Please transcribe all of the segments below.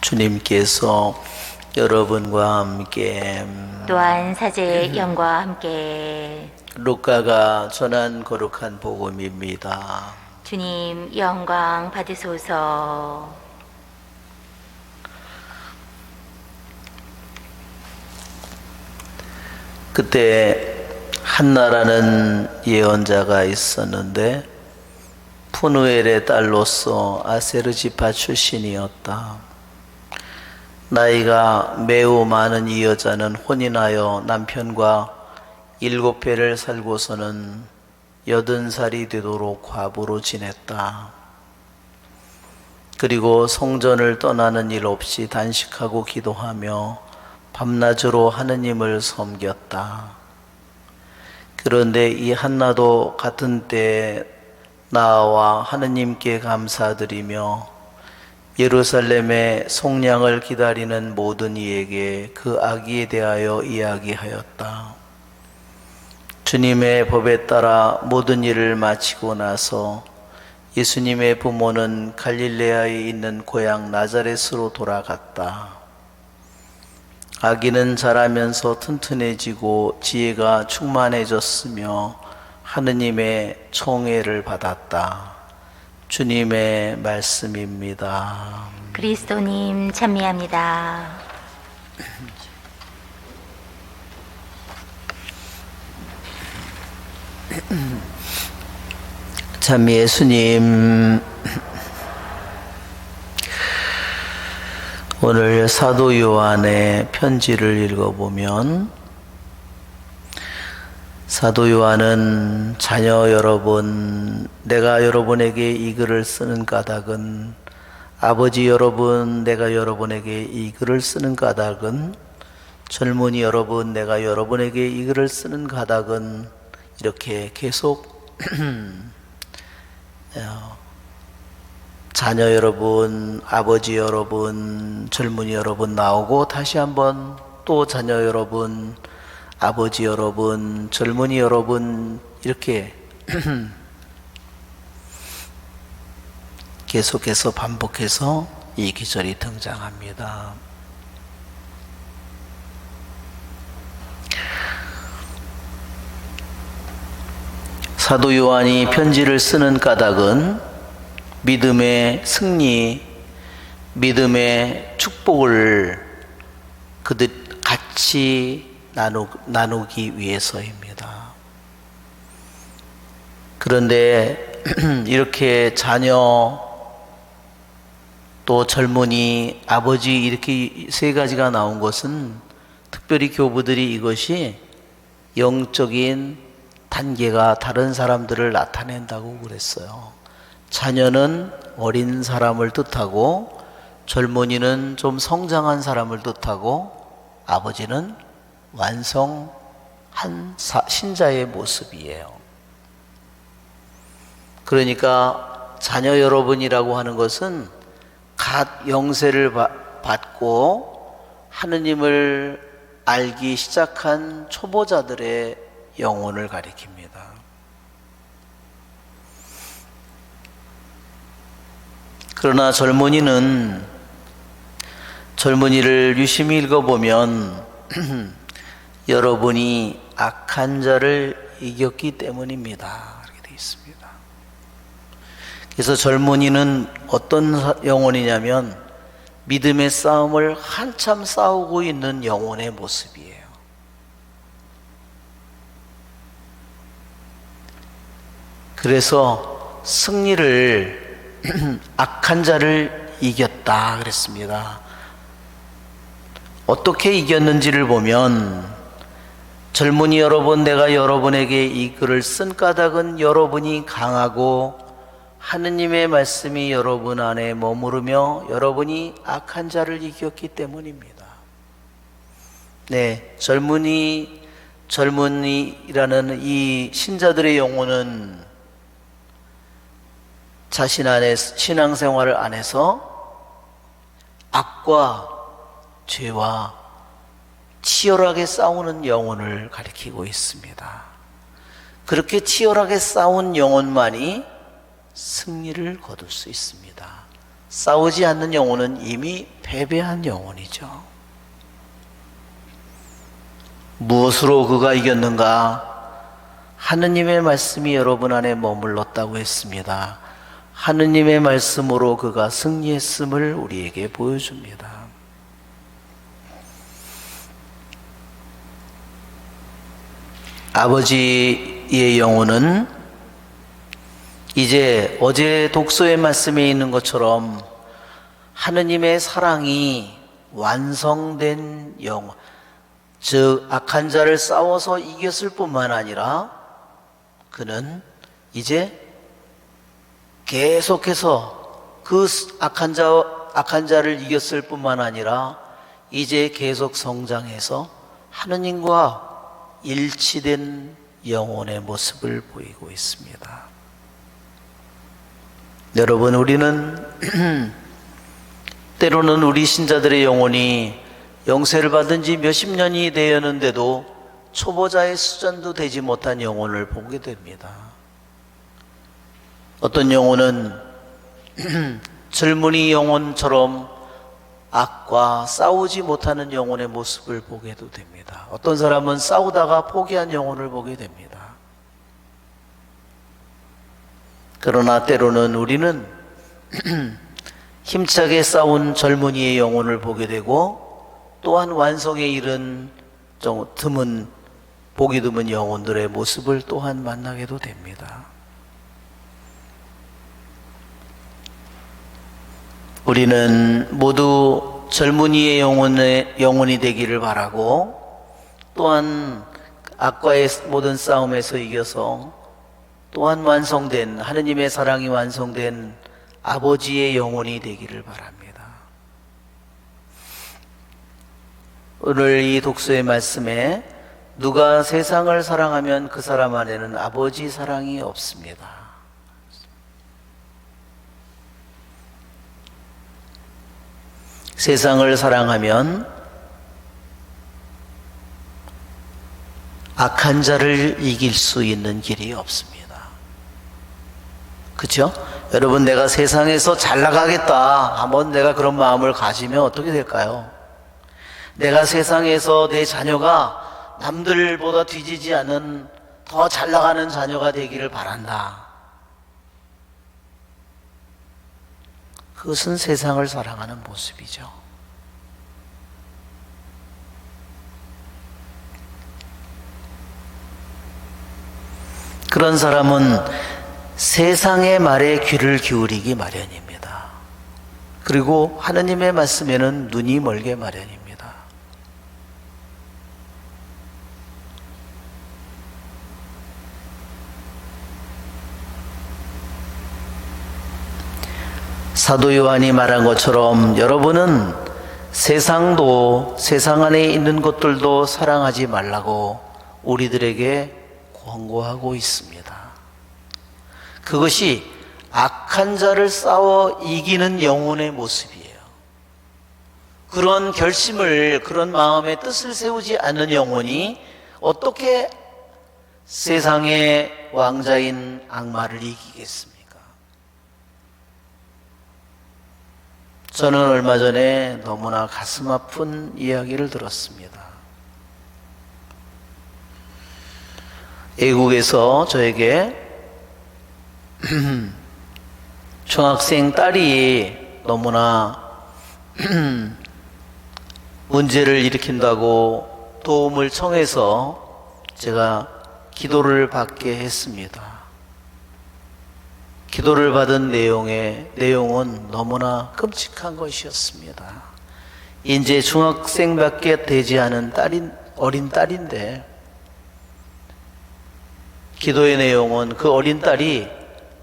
주님께서 여러분과 함께 또한 사제의 영과 함께 루카가 전한 거룩한 복음입니다. 주님 영광 받으소서. 그때 한나라는 예언자가 있었는데 푸누엘의 딸로서 아세르 지파 출신이었다. 나이가 매우 많은 이 여자는 혼인하여 남편과 7배를 살고서는 80살이 되도록 과부로 지냈다. 그리고 성전을 떠나는 일 없이 단식하고 기도하며 밤낮으로 하느님을 섬겼다. 그런데 이 한나도 같은 때에 나와 하느님께 감사드리며 예루살렘의 속량을 기다리는 모든 이에게 그 아기에 대하여 이야기하였다. 주님의 법에 따라 모든 일을 마치고 나서 예수님의 부모는 갈릴레아에 있는 고향 나자렛으로 돌아갔다. 아기는 자라면서 튼튼해지고 지혜가 충만해졌으며 하느님의 총애를 받았다. 주님의 말씀입니다. 그리스도님 찬미합니다. 참 예수님, 오늘 사도 요한의 편지를 읽어보면 사도 요한은 자녀 여러분, 내가 여러분에게 이 글을 쓰는 까닭은, 아버지 여러분, 내가 여러분에게 이 글을 쓰는 까닭은, 젊은이 여러분, 내가 여러분에게 이 글을 쓰는 까닭은, 이렇게 계속 자녀 여러분, 아버지 여러분, 젊은이 여러분 나오고 다시 한번 또 자녀 여러분, 아버지 여러분, 젊은이 여러분 이렇게 계속해서 반복해서 이 기절이 등장합니다. 사도 요한이 편지를 쓰는 까닭은 믿음의 승리, 믿음의 축복을 그들 같이 나누기 위해서입니다. 그런데 이렇게 자녀 또 젊은이, 아버지 이렇게 세 가지가 나온 것은 특별히 교부들이 이것이 영적인 단계가 다른 사람들을 나타낸다고 그랬어요. 자녀는 어린 사람을 뜻하고 젊은이는 좀 성장한 사람을 뜻하고 아버지는 완성한 신자의 모습이에요. 그러니까 자녀 여러분이라고 하는 것은 갓 영세를 받고 하느님을 알기 시작한 초보자들의 영혼을 가리킵니다. 그러나 젊은이를 유심히 읽어보면 여러분이 악한 자를 이겼기 때문입니다. 이렇게 되어 있습니다. 그래서 젊은이는 어떤 영혼이냐면 믿음의 싸움을 한참 싸우고 있는 영혼의 모습이에요. 그래서 승리를 악한 자를 이겼다 그랬습니다. 어떻게 이겼는지를 보면 젊은이 여러분, 내가 여러분에게 이 글을 쓴 까닭은 여러분이 강하고 하느님의 말씀이 여러분 안에 머무르며 여러분이 악한 자를 이겼기 때문입니다. 네, 젊은이라는 이 신자들의 영혼은 자신 안에 신앙생활을 안에서 악과 죄와 치열하게 싸우는 영혼을 가리키고 있습니다. 그렇게 치열하게 싸운 영혼만이 승리를 거둘 수 있습니다. 싸우지 않는 영혼은 이미 패배한 영혼이죠. 무엇으로 그가 이겼는가? 하느님의 말씀이 여러분 안에 머물렀다고 했습니다. 하느님의 말씀으로 그가 승리했음을 우리에게 보여줍니다. 아버지의 영혼은 이제 어제 독서의 말씀에 있는 것처럼 하느님의 사랑이 완성된 영혼, 즉 악한 자를 싸워서 이겼을 뿐만 아니라 그는 이제 계속해서 그 악한 자를 이겼을 뿐만 아니라 이제 계속 성장해서 하느님과 일치된 영혼의 모습을 보이고 있습니다. 여러분, 우리는 때로는 우리 신자들의 영혼이 영세를 받은 지 몇십 년이 되었는데도 초보자의 수준도 되지 못한 영혼을 보게 됩니다. 어떤 영혼은 젊은이 영혼처럼 악과 싸우지 못하는 영혼의 모습을 보게도 됩니다. 어떤 사람은 싸우다가 포기한 영혼을 보게 됩니다. 그러나 때로는 우리는 힘차게 싸운 젊은이의 영혼을 보게 되고 또한 완성에 이른 좀 보기 드문 영혼들의 모습을 또한 만나게도 됩니다. 우리는 모두 젊은이의 영혼이 되기를 바라고 또한 악과의 모든 싸움에서 이겨서 또한 완성된 하느님의 사랑이 완성된 아버지의 영혼이 되기를 바랍니다. 오늘 이 독서의 말씀에 누가 세상을 사랑하면 그 사람 안에는 아버지 사랑이 없습니다. 세상을 사랑하면 악한 자를 이길 수 있는 길이 없습니다. 그렇죠? 여러분, 내가 세상에서 잘 나가겠다 한번 내가 그런 마음을 가지면 어떻게 될까요? 내가 세상에서 내 자녀가 남들보다 뒤지지 않은 더 잘 나가는 자녀가 되기를 바란다. 그것은 세상을 사랑하는 모습이죠. 그런 사람은 세상의 말에 귀를 기울이기 마련입니다. 그리고 하느님의 말씀에는 눈이 멀게 마련입니다. 사도 요한이 말한 것처럼 여러분은 세상도 세상 안에 있는 것들도 사랑하지 말라고 우리들에게 권고하고 있습니다. 그것이 악한 자를 싸워 이기는 영혼의 모습이에요. 그런 결심을, 그런 마음의 뜻을 세우지 않는 영혼이 어떻게 세상의 왕자인 악마를 이기겠습니까? 저는 얼마 전에 너무나 가슴 아픈 이야기를 들었습니다. 외국에서 저에게 중학생 딸이 너무나 문제를 일으킨다고 도움을 청해서 제가 기도를 받게 했습니다. 기도를 받은 내용은 너무나 끔찍한 것이었습니다. 이제 중학생밖에 되지 않은 어린 딸인데 기도의 내용은 그 어린 딸이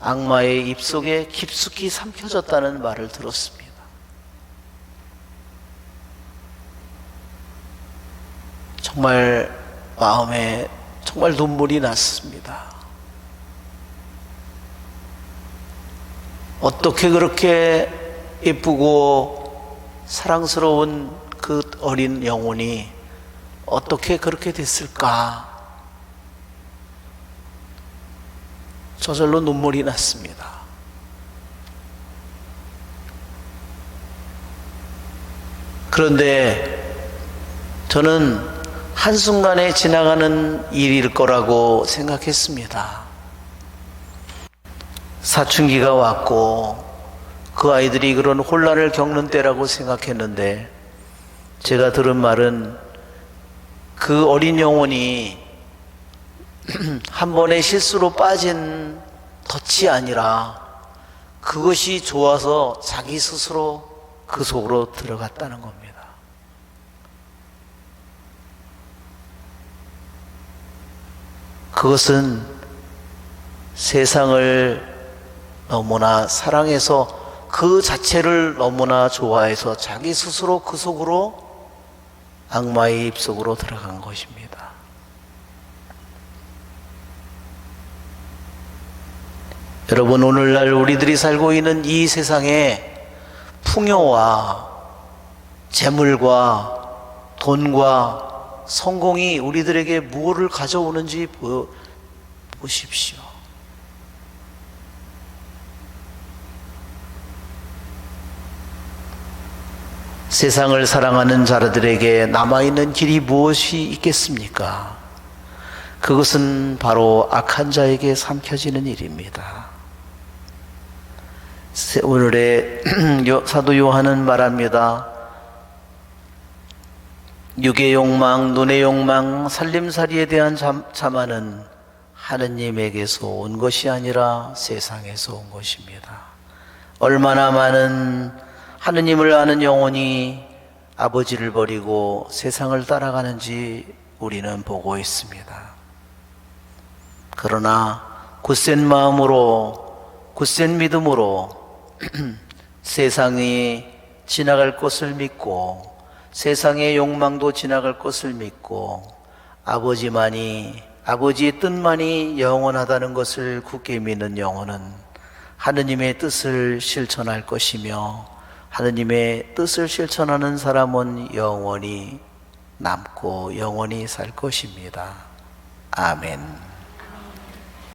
악마의 입속에 깊숙이 삼켜졌다는 말을 들었습니다. 정말 마음에 정말 눈물이 났습니다. 어떻게 그렇게 예쁘고 사랑스러운 그 어린 영혼이 어떻게 그렇게 됐을까? 저절로 눈물이 났습니다. 그런데 저는 한순간에 지나가는 일일 거라고 생각했습니다. 사춘기가 왔고 그 아이들이 그런 혼란을 겪는 때라고 생각했는데, 제가 들은 말은 그 어린 영혼이 한 번의 실수로 빠진 덫이 아니라 그것이 좋아서 자기 스스로 그 속으로 들어갔다는 겁니다. 그것은 세상을 너무나 사랑해서 그 자체를 너무나 좋아해서 자기 스스로 그 속으로, 악마의 입속으로 들어간 것입니다. 여러분, 오늘날 우리들이 살고 있는 이 세상에 풍요와 재물과 돈과 성공이 우리들에게 무엇을 가져오는지 보십시오. 세상을 사랑하는 자들에게 남아있는 길이 무엇이 있겠습니까? 그것은 바로 악한 자에게 삼켜지는 일입니다. 오늘의 사도 요한은 말합니다. 육의 욕망, 눈의 욕망, 살림살이에 대한 자만은 하느님에게서 온 것이 아니라 세상에서 온 것입니다. 얼마나 많은 하느님을 아는 영혼이 아버지를 버리고 세상을 따라가는지 우리는 보고 있습니다. 그러나 굳센 마음으로, 굳센 믿음으로 세상이 지나갈 것을 믿고, 세상의 욕망도 지나갈 것을 믿고, 아버지의 뜻만이 영원하다는 것을 굳게 믿는 영혼은 하느님의 뜻을 실천할 것이며, 하느님의 뜻을 실천하는 사람은 영원히 남고 영원히 살 것입니다. 아멘.